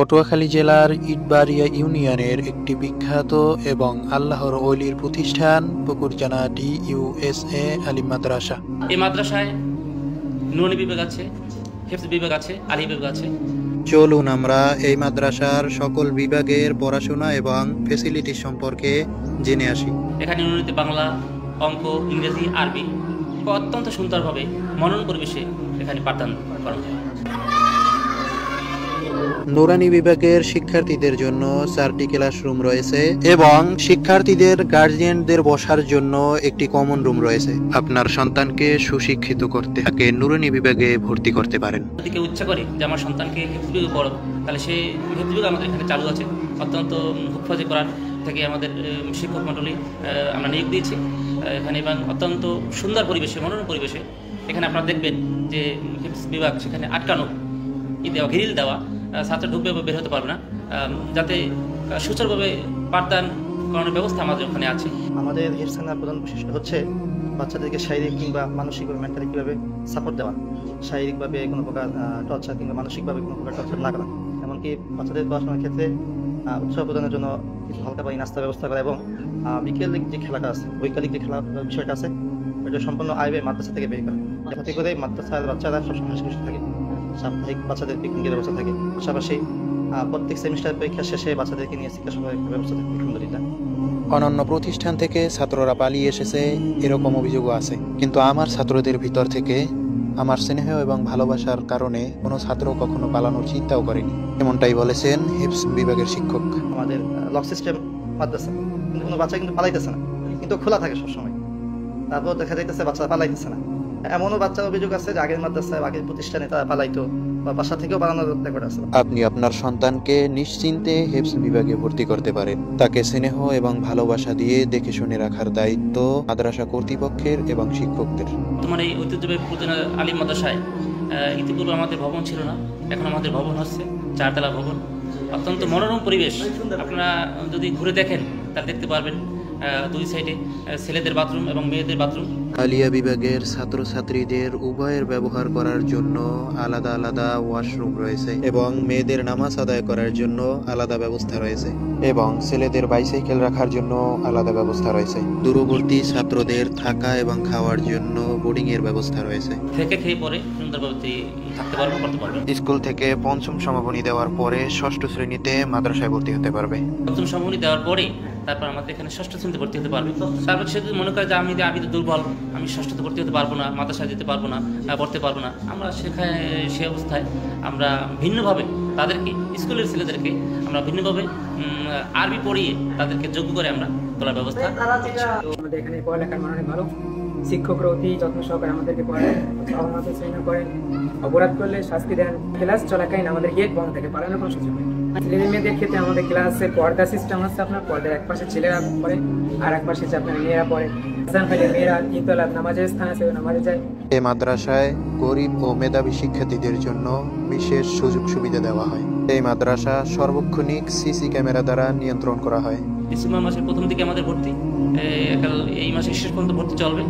পটুয়াখালী জেলার ইটবাড়িয়া ইউনিয়নের একটি বিখ্যাত এবং আল্লাহর ওলির প্রতিষ্ঠান পুকুরজানা DUSA আলিম মাদ্রাসা। এই মাদ্রাসায় নুরানি বিভাগ আছে, হিফজ বিভাগ আছে, আলী বিভাগ আছে। চলুন আমরা এই মাদ্রাসার সকল বিভাগের পড়াশোনা এবং ফ্যাসিলিটি সম্পর্কে জেনে আসি। এখানে নুরানিতে বাংলা, অঙ্ক, ইংরেজি, আরবি অত্যন্ত সুন্দরভাবে মনন পরিবেশে এখানে পাঠদান করা হয়। নুরানি বিভাগের শিক্ষার্থীদের জন্য 4টি ক্লাসরুম রয়েছে এবং শিক্ষার্থীদের গার্জিয়ানদের বসার জন্য একটি কমন রুম রয়েছে। আপনার সন্তানকে সুশিক্ষিত করতে তাকে নুরানি বিভাগে ভর্তি করতে পারেন। যদি কেউ ইচ্ছা করে যে আমার সন্তানকে হিফজ বিভাগে পড়াবো, তাহলে সেই হিফজ বিভাগ আমাদের এখানে চালু আছে। অত্যন্ত হুফাজে কোরআন থেকে আমাদের শিক্ষক মণ্ডলী আমরা নিয়োগ দিয়েছি এখানে, এবং অত্যন্ত সুন্দর পরিবেশে, মনোরম পরিবেশে এখানে আপনারা দেখবেন যে হিফজ বিভাগ সেখানে আটকানো, দেওয়া, ঘিরিল দেওয়া, ছাত্র ঢুকবে বা বের হতে পারবে না, যাতে সুচারুভাবে পাঠদান করানোর ব্যবস্থা আমাদের ওখানে আছে। আমাদের হিফজখানার প্রধান বৈশিষ্ট্য হচ্ছে বাচ্চাদেরকে শারীরিক কিংবা মানসিকভাবে মেন্টালিভাবে সাপোর্ট দেওয়া, শারীরিকভাবে কোনো প্রকার টর্চার কিংবা মানসিকভাবে কোনো প্রকার টর্চার না করা, এমনকি বাচ্চাদের পড়াশোনার ক্ষেত্রে উৎসাহ প্রদানের জন্য কিছু হালকা পানি নাস্তার ব্যবস্থা করা, এবং বিকেলিক যে খেলাটা আছে, বৈকালিক যে খেলার বিষয়টা আছে, ওইটা সম্পূর্ণ আইবে মাদ্রাসা থেকে বের করা, যাতে করে মাদ্রাসার বাচ্চারা সবসময় হাসি খুশি থাকে। সাপ্তাহিক বাচ্চাদের পিকনিকের ব্যবস্থা থাকে, পাশাপাশি প্রত্যেক সেমিস্টার পরীক্ষা শেষে বাচ্চাদেরকে নিয়ে শিক্ষা সভার ব্যবস্থা থাকে। আলহামদুলিল্লাহ, অনন্য প্রতিষ্ঠান থেকে ছাত্ররা পালিয়ে এসেছে এরকম অভিযোগও আছে, কিন্তু আমার ছাত্রদের ভিতর থেকে আমার স্নেহ এবং ভালোবাসার কারণে কোনো ছাত্র কখনো পালানোর চিন্তাও করেনি, এমনটাই বলেছেন হিফজ বিভাগের শিক্ষক। আমাদের লক সিস্টেম মাদ্রাসা, কিন্তু কোনো বাচ্চা কিন্তু পালাইতেছে না, কিন্তু খোলা থাকে সবসময়। তারপর দেখা যাইতেছে বাচ্চা পালাইতেছে না। এমনও বাচ্চার অভিযোগ আছে যে আগের মাদ্রাসায়, আগের প্রতিষ্ঠানে তারা পালাইতো বা বাসা থেকেও পালানোর রেকর্ড আছে। আপনি আপনার সন্তানকে নিশ্চিন্তে হিফজ বিভাগে ভর্তি করতে পারেন। তাকে স্নেহ এবং ভালোবাসা দিয়ে দেখে শুনে রাখার দায়িত্ব মাদ্রাসা কর্তৃপক্ষের এবং শিক্ষকদের। তোমার এই ঐতিহ্যবাহী পুকুরজানা আলিম মাদ্রাসায় ইতিপূর্বে আমাদের ভবন ছিল না, এখন আমাদের ভবন হচ্ছে 4তলা ভবন। অত্যন্ত মনোরম পরিবেশ। আপনারা যদি ঘুরে দেখেন তাহলে দেখতে পারবেন দুই সাইডে ছেলেদের বাথরুম এবং মেয়েদের বাথরুম। আলিয়া বিভাগের ছাত্রছাত্রীদের উভয়ের ব্যবহার করার জন্য আলাদা আলাদা ওয়াশরুম রয়েছে এবং মেয়েদের নামাজ আদায় করার জন্য আলাদা ব্যবস্থা রয়েছে এবং ছেলেদের বাইসাইকেল রাখার জন্য আলাদা ব্যবস্থা রয়েছে। দূরবর্তী ছাত্রদের থাকা এবং খাওয়ার জন্য বোর্ডিং এর ব্যবস্থা রয়েছে। থেকে খেয়ে পরে সুন্দরভাবে থাকতে পারবে, করতে পারবে। স্কুল থেকে পঞ্চম সমাপনী দেওয়ার পরে 6ষ্ঠ শ্রেণীতে মাদ্রাসায় ভর্তি হতে পারবে। পঞ্চম সমাপনী দেওয়ার পরে তারপর আমাদের এখানে 6ষ্ঠ শ্রেণীতে ভর্তি হতে পারবে। তারপর সে যদি মনে করে যে আমি তো দুর্বল, আমি 6ষ্ঠতে ভর্তি হতে পারবো না, মাদ্রাসায় যেতে পারবো না, পড়তে পারবো না, আমরা সেখানে সে অবস্থায় আমরা ভিন্নভাবে তাদেরকে, স্কুলের ছেলেদেরকে আমরা ভিন্নভাবে আরবি পড়িয়ে তাদেরকে যোগ্য করে আমরা তোলার ব্যবস্থা। আমাদের এখানে পড়ালেখার মান অনেক ভালো, শিক্ষকরা অতি যত্ন সহকারে আমাদেরকে পড়ায়, শ্রেণী করেন, অপরাধ করলে শাস্তি দেন। ক্লাস চলাকালীন আমাদের গেট বন্ধ থাকে, পালানোর কোনো সুযোগ নেই। ছেলে মেয়েদের ক্ষেত্রে আমাদের ক্লাসে পর্দা সিস্টেম আছে। আপনার পর্দার এক পাশে ছেলেরা পড়ে আর এক পাশে আপনার মেয়েরা পড়ে। মেয়েরা 3 তলা নামাজের স্থান আছে, নামাজে যায়। এই মাদ্রাসায় গরিব ও মেধাবী শিক্ষার্থীদের জন্য বিশেষ সুযোগ সুবিধা দেওয়া হয়। এই মাদ্রাসা সর্বক্ষণিক সিসি ক্যামেরা দ্বারা নিয়ন্ত্রণ করা হয়। ডিসেম্বর মাসের প্রথম দিকে আমাদের ভর্তি, এই মাসের শেষ পর্যন্ত ভর্তি চলবে।